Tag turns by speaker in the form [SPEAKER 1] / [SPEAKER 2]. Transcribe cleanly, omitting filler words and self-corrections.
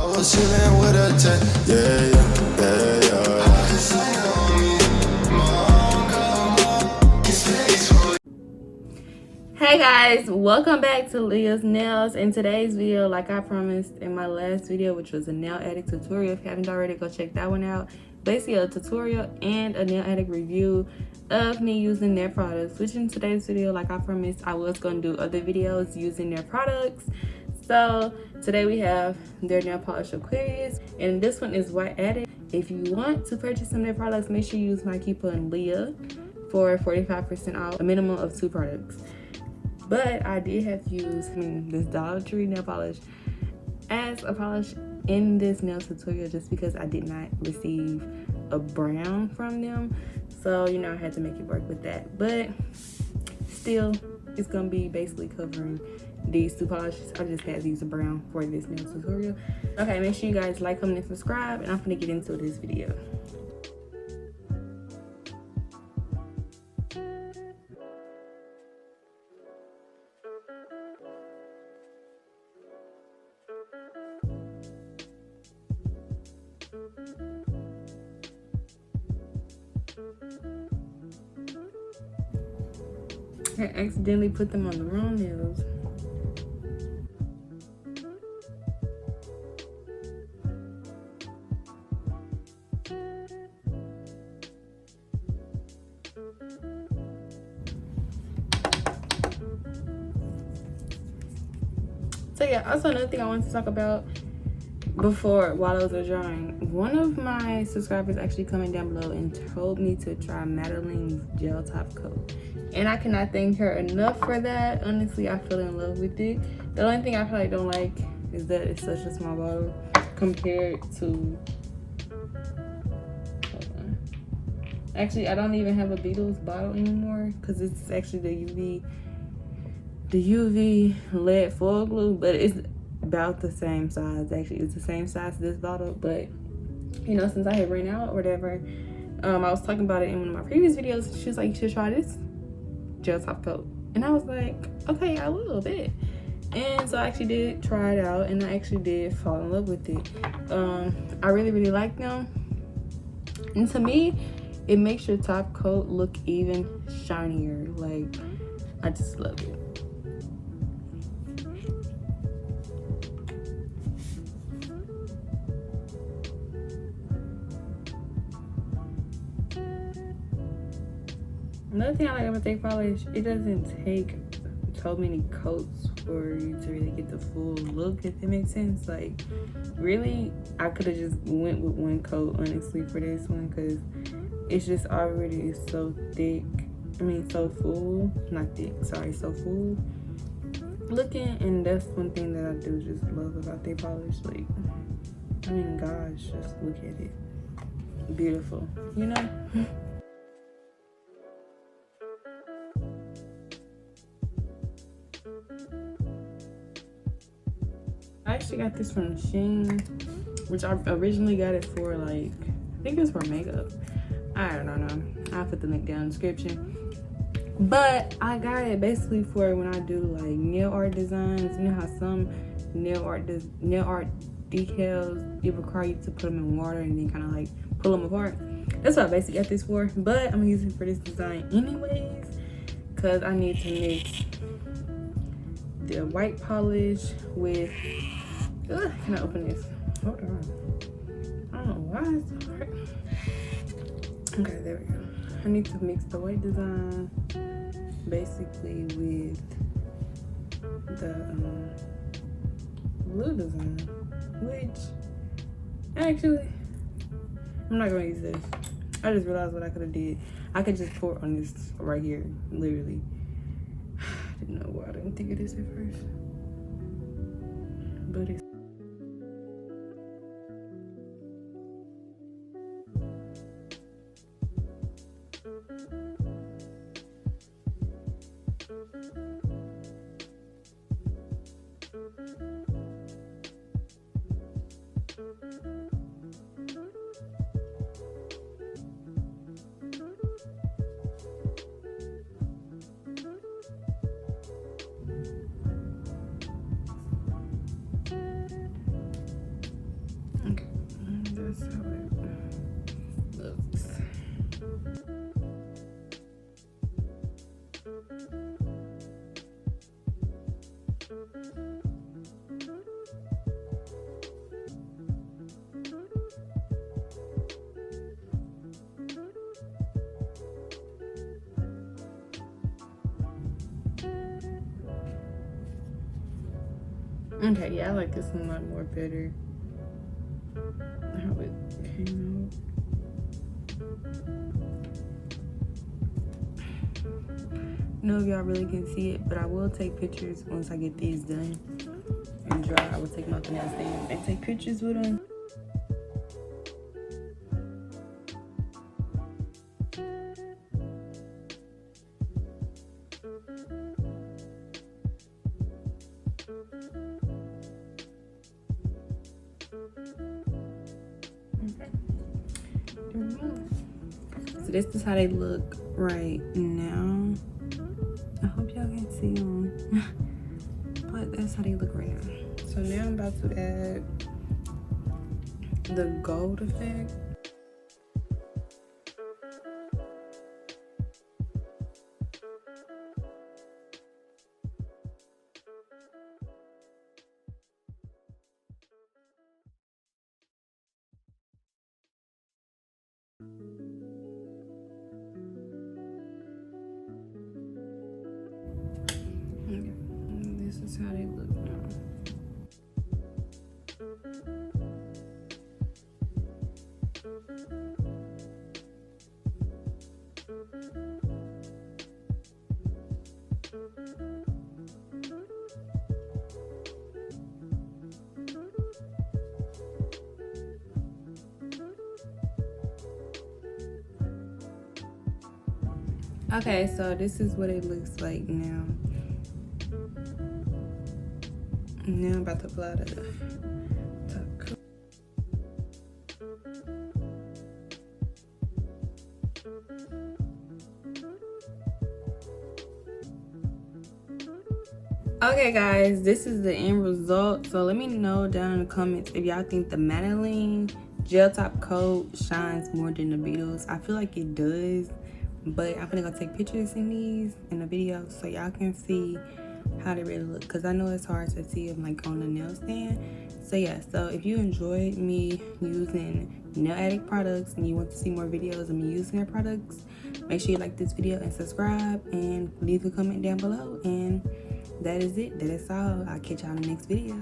[SPEAKER 1] was chilling with a 10. Yeah, yeah, yeah, yeah.
[SPEAKER 2] Hey guys, welcome back to Liyahs Nailz. In today's video, like I promised in my last video, which was a nail addict tutorial, if you haven't already, go check that one out. Basically a tutorial and a nail addict review of me using their products, which in today's video, like I promised, I was going to do other videos using their products. So today we have their nail polish Aquarius, and this one is White Addict. If you want to purchase some of their products, make sure you use my coupon Liyah for 45% off, a minimum of 2 products. But I did have to use this Dollar Tree nail polish as a polish in this nail tutorial just because I did not receive a brown from them. So, you know, I had to make it work with that. But still, it's going to be basically covering these 2 polishes. I just had to use a brown for this nail tutorial. Okay, make sure you guys like, comment, and subscribe. And I'm going to get into this video. I accidentally put them on the wrong nails. So yeah, also another thing I wanted to talk about while those are drying. One of my subscribers actually commented down below and told me to try Modelones Gel Top Coat. And I cannot thank her enough for that. Honestly, I fell in love with it. The only thing I probably don't like is that it's such a small bottle compared to... Actually, I don't even have a Beatles bottle anymore because it's actually the UV lead foil glue, but it's about the same size. Actually, it's the same size as this bottle, but you know, since I had ran out or whatever, I was talking about it in one of my previous videos. She was like, you should try this gel top coat, and I was like, okay, I will, bet. And so I actually did try it out, and I actually did fall in love with it. I really like them, and to me, it makes your top coat look even shinier. Like, I just love it. Another thing I like about their polish, it doesn't take so many coats for you to really get the full look, if that makes sense. Like, really, I could have just went with 1 coat, honestly, for this one, because it's just already so thick. I mean, so full. Not thick, sorry, so full looking. And that's one thing that I do just love about their polish. Like, I mean, gosh, just look at it. Beautiful, you know? I actually got this from Shein, which I originally got it for, like, I think it was for makeup. I don't know. I'll put the link down in the description. But I got it basically for when I do like nail art designs. You know how some nail art decals, it require you to put them in water and then kind of like pull them apart. That's what I basically got this for. But I'm using it for this design anyways, because I need to mix the white polish with... can I open this? Hold on. I don't know why it's so hard. Okay, there we go. I need to mix the white design basically with the blue design, which actually I'm not gonna use this. I just realized what I could have did. I could just pour on this right here, literally. I didn't know why I didn't think of this at first, but it's... Okay, yeah, I like this one a lot more better. How it came out. I don't know if y'all really can see it, but I will take pictures once I get these done and dry. I will take them out the nail stand and take pictures with them. So this is how they look right now. I hope y'all can see them. But that's how they look right now. So now I'm about to add the gold effect. Okay. This is how they look now. Okay, so this is what it looks like now. Now I'm about to apply the top coat. Okay guys, this is the end result. So let me know down in the comments if y'all think the Modelones Gel Top Coat shines more than the Beetles. I feel like it does, but I'm gonna go take pictures in these in the video so y'all can see how they really look, because I know it's hard to see them like on the nail stand. So yeah, so if you enjoyed me using Nail Addict products and you want to see more videos of me using their products, make sure you like this video and subscribe and leave a comment down below. And that is it. That is all. I'll catch y'all in the next video.